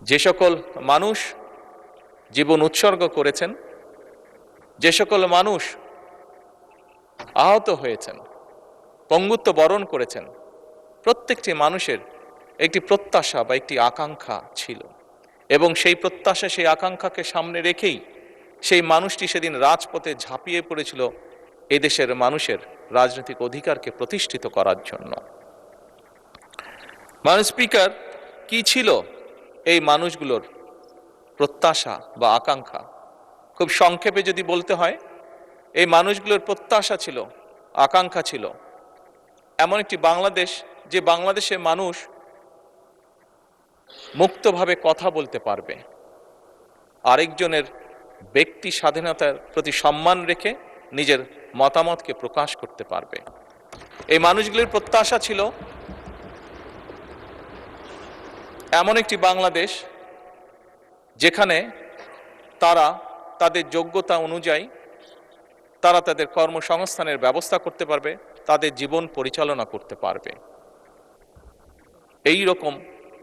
যে সকল মানুষ জীবন উৎসর্গ করেছেন, যে সকল মানুষ আহত হয়েছেন, পঙ্গুত্ব বরণ করেছেন, প্রত্যেকটি মানুষের একটি প্রত্যাশা বা একটি আকাঙ্ক্ষা ছিল, এবং সেই প্রত্যাশা সেই আকাঙ্ক্ষাকে সামনে রেখেই সেই মানুষটি সেদিন রাজপথে ঝাঁপিয়ে পড়েছিল এদেশের মানুষের রাজনৈতিক অধিকারকে প্রতিষ্ঠিত করার জন্য। মাননীয় স্পিকার, কি ছিল এই মানুষগুলোর প্রত্যাশা বা আকাঙ্ক্ষা? খুব সংক্ষেপে যদি বলতে হয়, এই মানুষগুলোর প্রত্যাশা ছিল, আকাঙ্ক্ষা ছিল এমন একটি বাংলাদেশ, যে বাংলাদেশে মানুষ মুক্তভাবে কথা বলতে পারবে, আরেকজনের ব্যক্তি স্বাধীনতার প্রতি সম্মান রেখে নিজের মতামতকে প্রকাশ করতে পারবে। এই মানুষগুলির প্রত্যাশা ছিল এমন একটি বাংলাদেশ যেখানে তারা তাদের যোগ্যতা অনুযায়ী তারা তাদের কর্মসংস্থানের ব্যবস্থা করতে পারবে, তাদের জীবন পরিচালনা করতে পারবে। এই রকম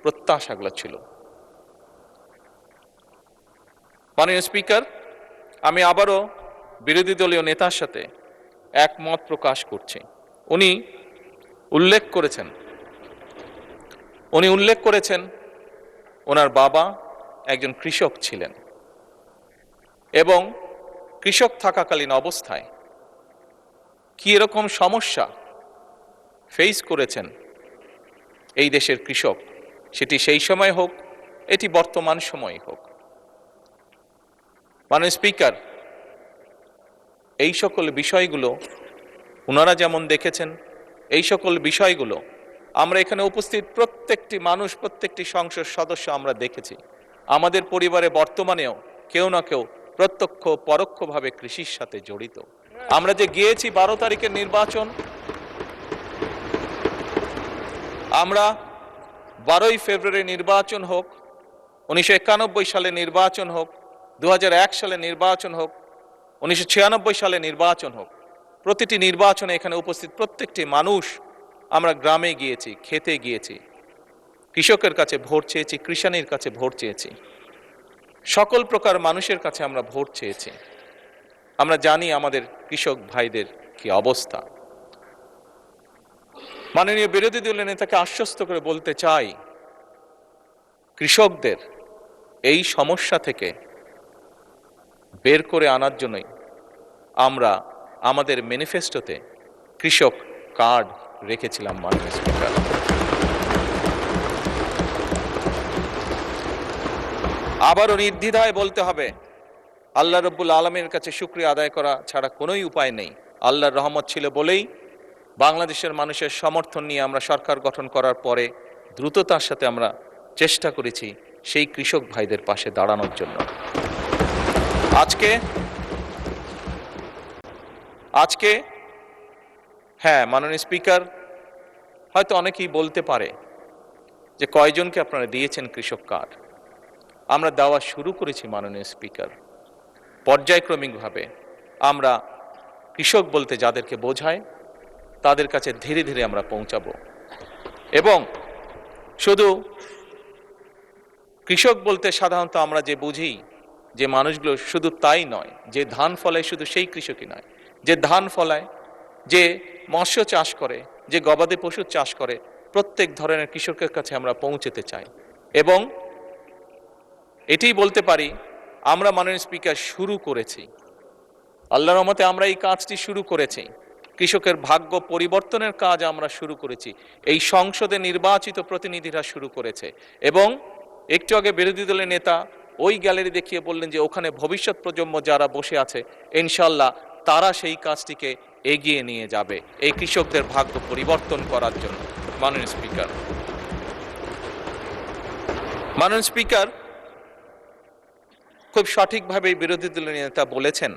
প্রত্যাশাগুলো ছিল। মাননীয় স্পিকার, আমি আবারও বিরোধী দলীয় নেতার সাথে একমত প্রকাশ করছি। উনি উল্লেখ করেছেন ওনার বাবা একজন কৃষক ছিলেন, এবং কৃষক থাকাকালীন অবস্থায় কি এরকম সমস্যা ফেস করেছেন এই দেশের কৃষক, সেটি সেই সময় হোক, এটি বর্তমান সময় হোক। মাননীয় স্পিকার, এই সকল বিষয়গুলো ওনারা যেমন দেখেছেন, এই সকল বিষয়গুলো আমরা এখানে উপস্থিত প্রত্যেকটি মানুষ, প্রত্যেকটি সংসদ সদস্য আমরা দেখেছি। আমাদের পরিবারে বর্তমানেও কেউ না কেউ প্রত্যক্ষ পরোক্ষভাবে কৃষির সাথে জড়িত। আমরা যে গিয়েছি 12 তারিখের নির্বাচন, আমরা 12ই ফেব্রুয়ারি নির্বাচন হোক, 1991 সালে নির্বাচন হোক, 2001 সালে নির্বাচন হোক, 1996 সালে নির্বাচন হোক, প্রতিটি নির্বাচনে এখানে উপস্থিত প্রত্যেকটি মানুষ আমরা গ্রামে গিয়েছি, খেতে গিয়েছি, কৃষকের কাছে ভোট চেয়েছি, কৃষাণীর কাছে ভোট চেয়েছি, সকল প্রকার মানুষের কাছে আমরা ভোট চেয়েছি। আমরা জানি আমাদের কৃষক ভাইদের কি অবস্থা। মাননীয় বিরোধী দলের নেতাকে আশ্বস্ত করে বলতে চাই, কৃষকদের এই সমস্যা থেকে বের করে আনার জন্যই আমরা আমাদের ম্যানিফেস্টোতে কৃষক কার্ড রেখেছিলাম। মাননীয় স্পিকার, আবারও নির্দ্বিধায় বলতে হবে, আল্লাহ রব্বুল আলমীর কাছে শুকরিয়া আদায় করা ছাড়া কোনোই উপায় নেই। আল্লাহর রহমত ছিল বলেই বাংলাদেশের মানুষের সমর্থন নিয়ে আমরা সরকার গঠন করার পরে দ্রুততার সাথে আমরা চেষ্টা করেছি সেই কৃষক ভাইদের পাশে দাঁড়ানোর জন্য। আজকে হ্যাঁ, মাননীয় স্পিকার, হয়তো অনেকেই বলতে পারে যে কয়জনকে আপনারা দিয়েছেন কৃষক কার্ড। আমরা দেওয়া শুরু করেছি মাননীয় স্পিকার, পর্যায়ক্রমিকভাবে। আমরা কৃষক বলতে যাদেরকে বোঝায় তাদের কাছে ধীরে ধীরে আমরা পৌঁছাবো, এবং শুধু কৃষক বলতে সাধারণত আমরা যে বুঝি যে মানুষগুলো, শুধু তাই নয়, যে ধান ফলায় শুধু সেই কৃষকই নয়, যে ধান ফলায়, যে মৎস্য চাষ করে, যে গবাদি পশু চাষ করে, প্রত্যেক ধরনের কৃষকের কাছে আমরা পৌঁছতে চাই। এবং এটাই বলতে পারি, আমরা মাননীয় স্পিকার শুরু করেছি, আল্লাহর রহমতে আমরা এই কাজটি শুরু করেছি, কৃষকের ভাগ্য পরিবর্তনের কাজ আমরা শুরু করেছি, এই সংসদে নির্বাচিত প্রতিনিধিরা শুরু করেছে। এবং একটু আগে বিরোধী দলের নেতা ওই গ্যালারি দেখিয়ে বললেন যে ওখানে ভবিষ্যৎ প্রজন্ম যারা বসে আছে, ইনশাল্লাহ তারা সেই কাজটিকে এগিয়ে নিয়ে যাবে এই কৃষকদের ভাগ্য পরিবর্তন করার জন্য। মাননীয় স্পিকার, খুব সঠিকভাবে বিরোধী দলের নেতা বলেছেন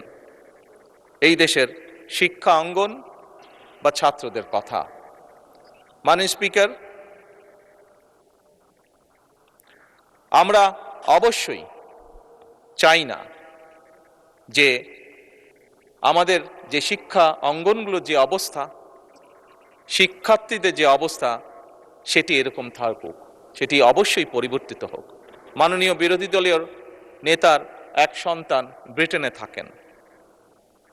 এই দেশের শিক্ষা অঙ্গন বা ছাত্রদের কথা। মাননীয় স্পিকার, আমরা অবশ্যই চাই না যে আমাদের যে শিক্ষা অঙ্গনগুলোর যে অবস্থা, শিক্ষার্থীদের যে অবস্থা, সেটি এরকম থাকুক, সেটি অবশ্যই পরিবর্তিত হোক। মাননীয় বিরোধী দলীয় নেতার এক সন্তান ব্রিটেনে থাকেন।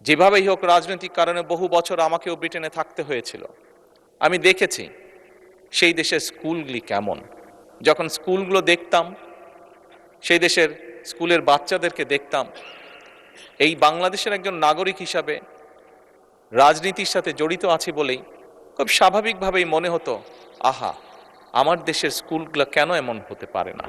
যেভাবেই হোক রাজনৈতিক কারণে বহু বছর আমাকেও ব্রিটেনে থাকতে হয়েছিল। আমি দেখেছি সেই দেশের স্কুলগুলি কেমন। যখন স্কুলগুলো দেখতাম, সেই দেশের স্কুলের বাচ্চাদেরকে দেখতাম, এই বাংলাদেশের একজন নাগরিক হিসাবে রাজনীতির সাথে জড়িত আছি বলেই খুব স্বাভাবিকভাবেই মনে হতো, আহা, আমার দেশের স্কুলগুলো কেন এমন হতে পারে না।